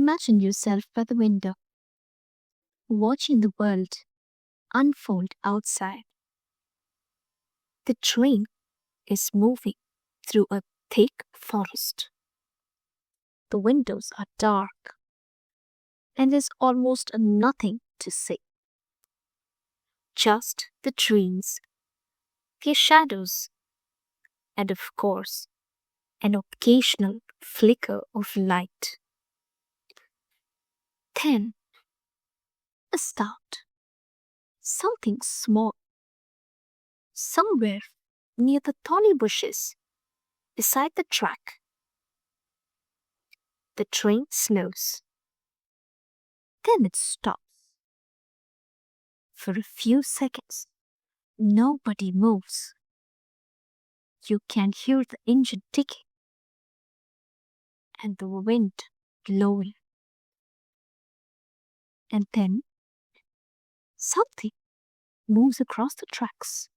Imagine yourself by the window, watching the world unfold outside. The train is moving through a thick forest. The windows are dark, and there's almost nothing to see. Just the trees, their shadows, and of course, an occasional flicker of light. Then, a start. Something small, somewhere near the thorny bushes beside the track. The train slows. Then it stops. For a few seconds, nobody moves. You can hear the engine ticking and the wind blowing. And then something moves across the tracks.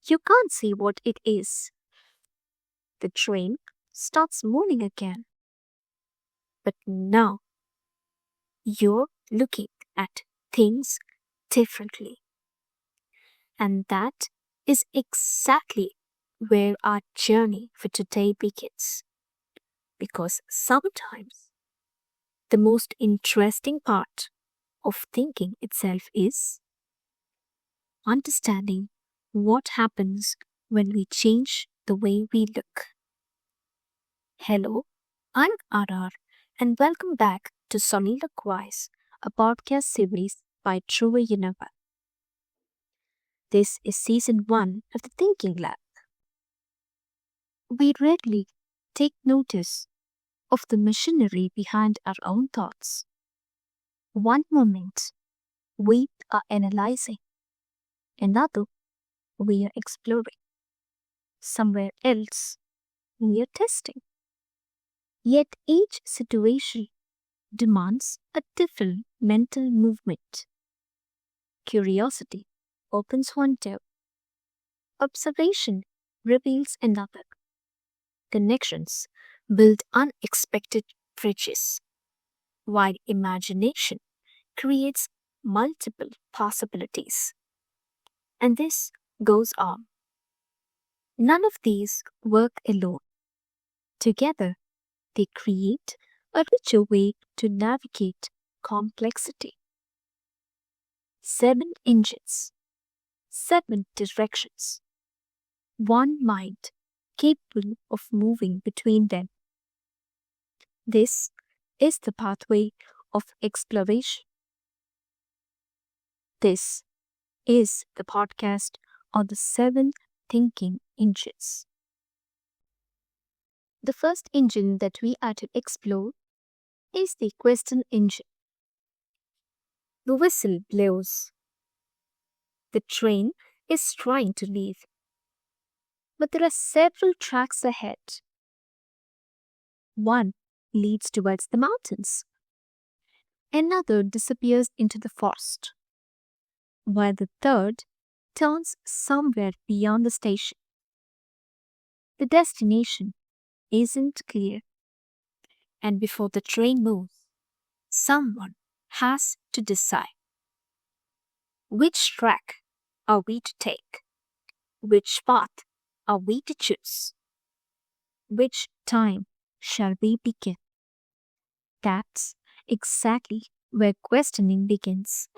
You can't see what it is. The train starts moving again. But now you're looking at things differently. And that is exactly where our journey for today begins. Because sometimes the most interesting part of thinking itself is understanding what happens when we change the way we look. Hello, I'm RR, and welcome back to Soliloquize, a podcast series by Trouvaille. This is season 1 of the Thinking Lab. We rarely take notice of the machinery behind our own thoughts. One moment, we are analyzing, another, we are exploring. Somewhere else, we are testing. Yet each situation demands a different mental movement. Curiosity opens one door, observation reveals another. Connections build unexpected bridges, while imagination creates multiple possibilities. And this goes on. None of these work alone. Together, they create a richer way to navigate complexity. 7 engines, 7 directions, one mind capable of moving between them. This is the pathway of exploration. This is the podcast on the 7 thinking engines. The first engine that we are to explore is the question engine. The whistle blows. The train is trying to leave, but there are several tracks ahead. One leads towards the mountains. Another disappears into the forest, while the third turns somewhere beyond the station. The destination isn't clear, and before the train moves, someone has to decide. Which track are we to take? Which path are we to choose? Which time shall we begin? That's exactly where questioning begins.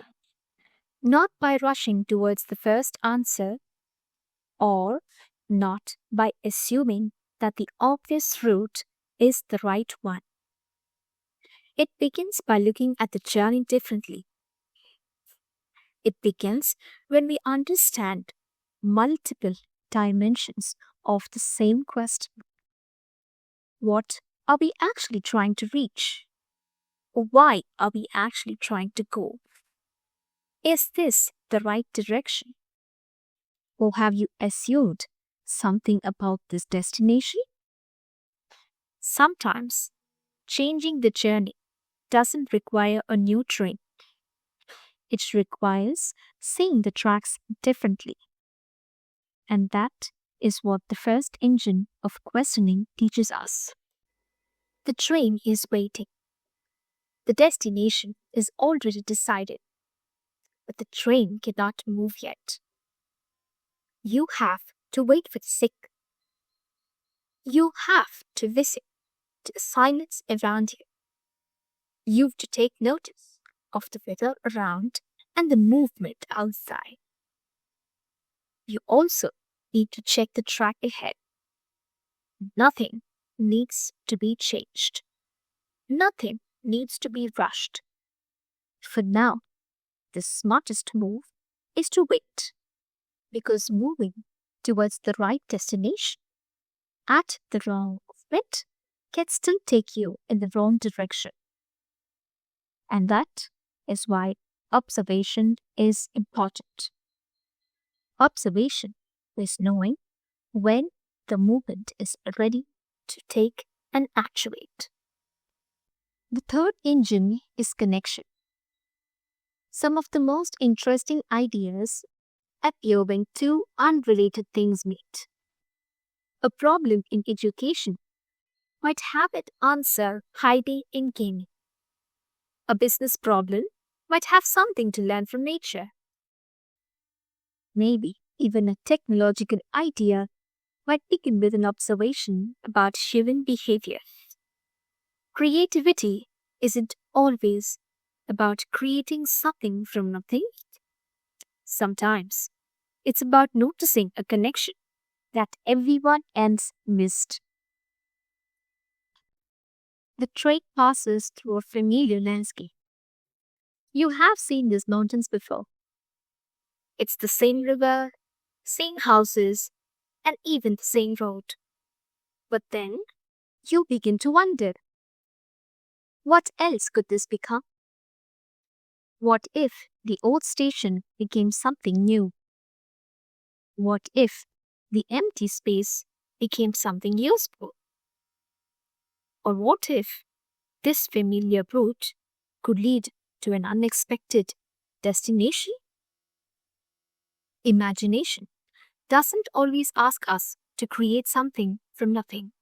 Not by rushing towards the first answer, or not by assuming that the obvious route is the right one. It begins by looking at the journey differently. It begins when we understand multiple dimensions of the same question. What are we actually trying to reach? Or why are we actually trying to go? Is this the right direction? Or have you assumed something about this destination? Sometimes changing the journey doesn't require a new train. It requires seeing the tracks differently. And that is what the first engine of questioning teaches us. The train is waiting. The destination is already decided, but the train cannot move yet. You have to wait for the sick. You have to listen to the silence around you. You've to take notice of the weather around and the movement outside. You also need to check the track ahead. Nothing needs to be changed. Nothing needs to be rushed. For now, the smartest move is to wait, because moving towards the right destination at the wrong moment can still take you in the wrong direction. And that is why observation is important. Observation is knowing when the movement is ready to take and actuate. The third engine is connection. Some of the most interesting ideas appear when two unrelated things meet. A problem in education might have its answer hiding in gaming. A business problem might have something to learn from nature. Maybe even a technological idea might begin with an observation about human behavior. Creativity isn't always about creating something from nothing. Sometimes it's about noticing a connection that everyone else missed. The train passes through a familiar landscape. You have seen these mountains before. It's the same river, same houses, and even the same road. But then you begin to wonder, what else could this become? What if the old station became something new? What if the empty space became something useful? Or what if this familiar route could lead to an unexpected destination? Imagination doesn't always ask us to create something from nothing.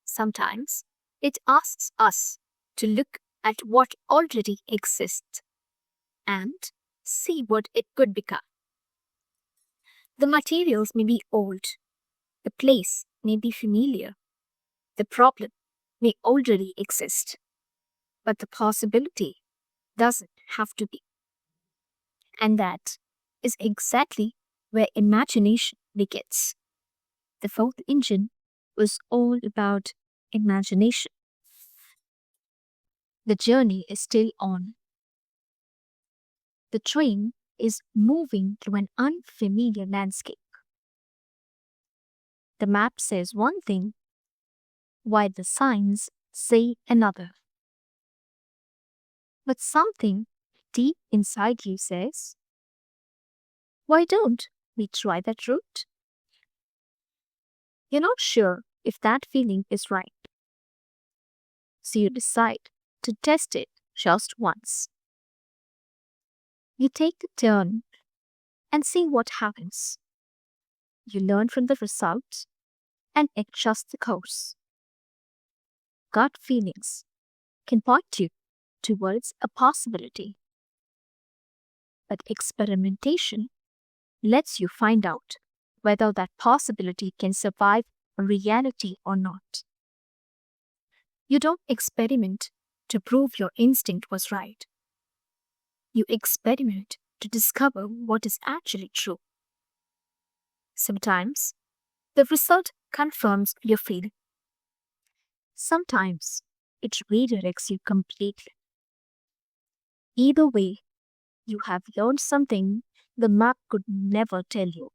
Sometimes it asks us to look at what already exists and see what it could become. The materials may be old, the place may be familiar, the problem may already exist, but the possibility doesn't have to be. And that is exactly where imagination begins. The fourth engine was all about imagination. The journey is still on. The train is moving through an unfamiliar landscape. The map says one thing, while the signs say another. But something deep inside you says, why don't we try that route? You're not sure if that feeling is right. So you decide to test it just once. You take the turn and see what happens. You learn from the results and adjust the course. Gut feelings can point you towards a possibility. But experimentation lets you find out whether that possibility can survive reality or not. You don't experiment to prove your instinct was right. You experiment to discover what is actually true. Sometimes the result confirms your feeling. Sometimes it redirects you completely. Either way, you have learned something the map could never tell you.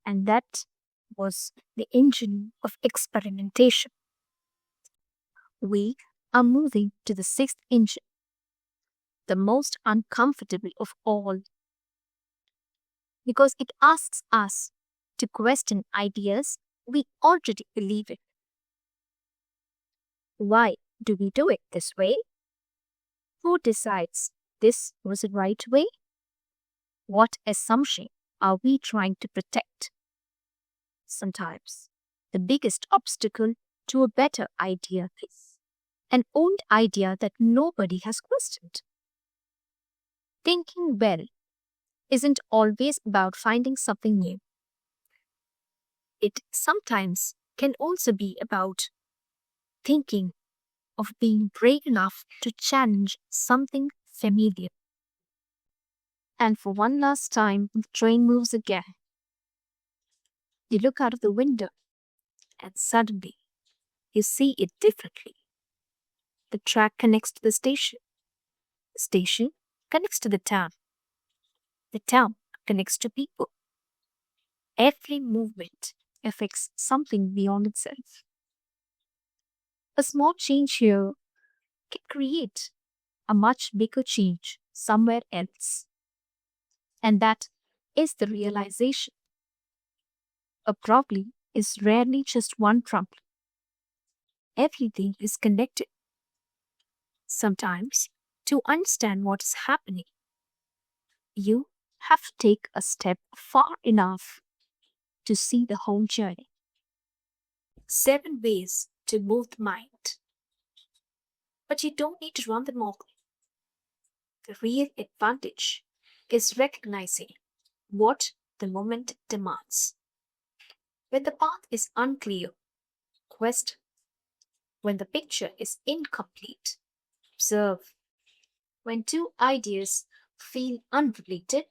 And that was the engine of experimentation. We are moving to the sixth engine, the most uncomfortable of all, because it asks us to question ideas we already believe in. Why do we do it this way? Who decides this was the right way? What assumption are we trying to protect? Sometimes the biggest obstacle to a better idea is an old idea that nobody has questioned. Thinking well isn't always about finding something new. It sometimes can also be about thinking of being brave enough to challenge something familiar. And for one last time, the train moves again. You look out of the window and suddenly you see it differently. The track connects to the station. The station connects to the town. The town connects to people. Every movement affects something beyond itself. A small change here can create a much bigger change somewhere else. And that is the realization. A problem is rarely just one problem. Everything is connected. Sometimes, to understand what is happening, you have to take a step far enough to see the whole journey. 7 ways to move the mind. But you don't need to run them all. The real advantage is recognizing what the moment demands. When the path is unclear, question. When the picture is incomplete, observe. When two ideas feel unrelated,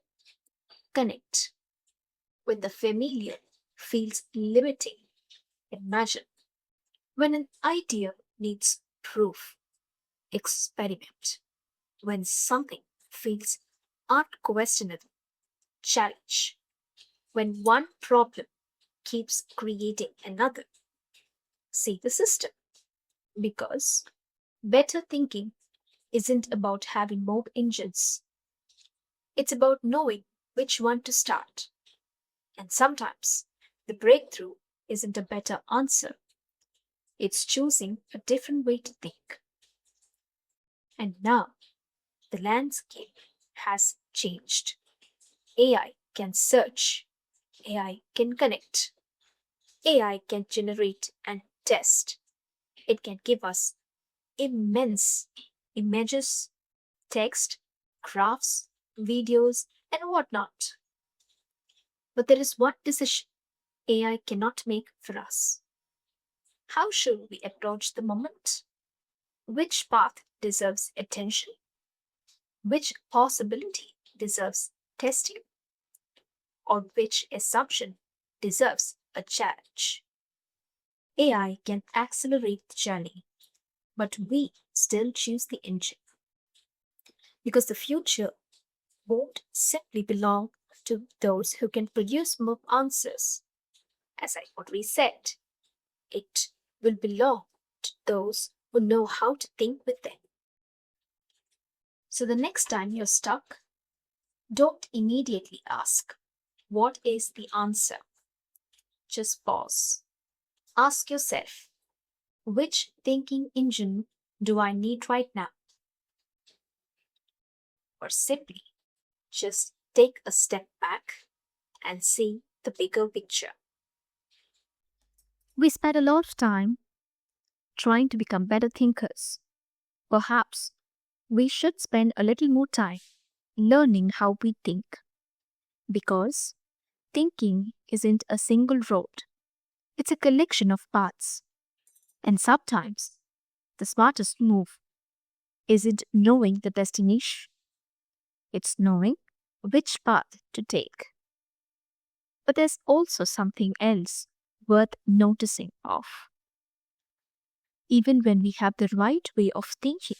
connect. When the familiar feels limiting, imagine. When an idea needs proof, experiment. When something feels unquestionable, challenge. When one problem keeps creating another, see the system. Because better thinking isn't about having more engines. It's about knowing which one to start. And sometimes the breakthrough isn't a better answer. It's choosing a different way to think. And now the landscape has changed. AI can search. AI can connect. AI can generate and test. It can give us immense images, text, graphs, videos, and whatnot. But there is one decision AI cannot make for us. How should we approach the moment? Which path deserves attention? Which possibility deserves testing? Or which assumption deserves a challenge? AI can accelerate the journey, but we still choose the engine. Because the future won't simply belong to those who can produce more answers. As I already said, it will belong to those who know how to think with them. So the next time you're stuck, don't immediately ask, what is the answer? Just pause. Ask yourself, which thinking engine do I need right now? Or simply, just take a step back and see the bigger picture. We spend a lot of time trying to become better thinkers. Perhaps we should spend a little more time learning how we think. Because thinking isn't a single road, it's a collection of paths. And sometimes the smartest move isn't knowing the destination, it's knowing which path to take. But there's also something else worth noticing of. Even when we have the right way of thinking,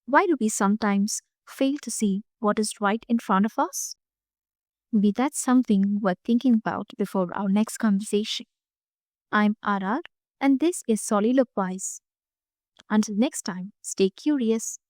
why do we sometimes fail to see what is right in front of us? Maybe that's something worth thinking about before our next conversation. I'm Arar, and this is Soliloquize. Until next time, stay curious.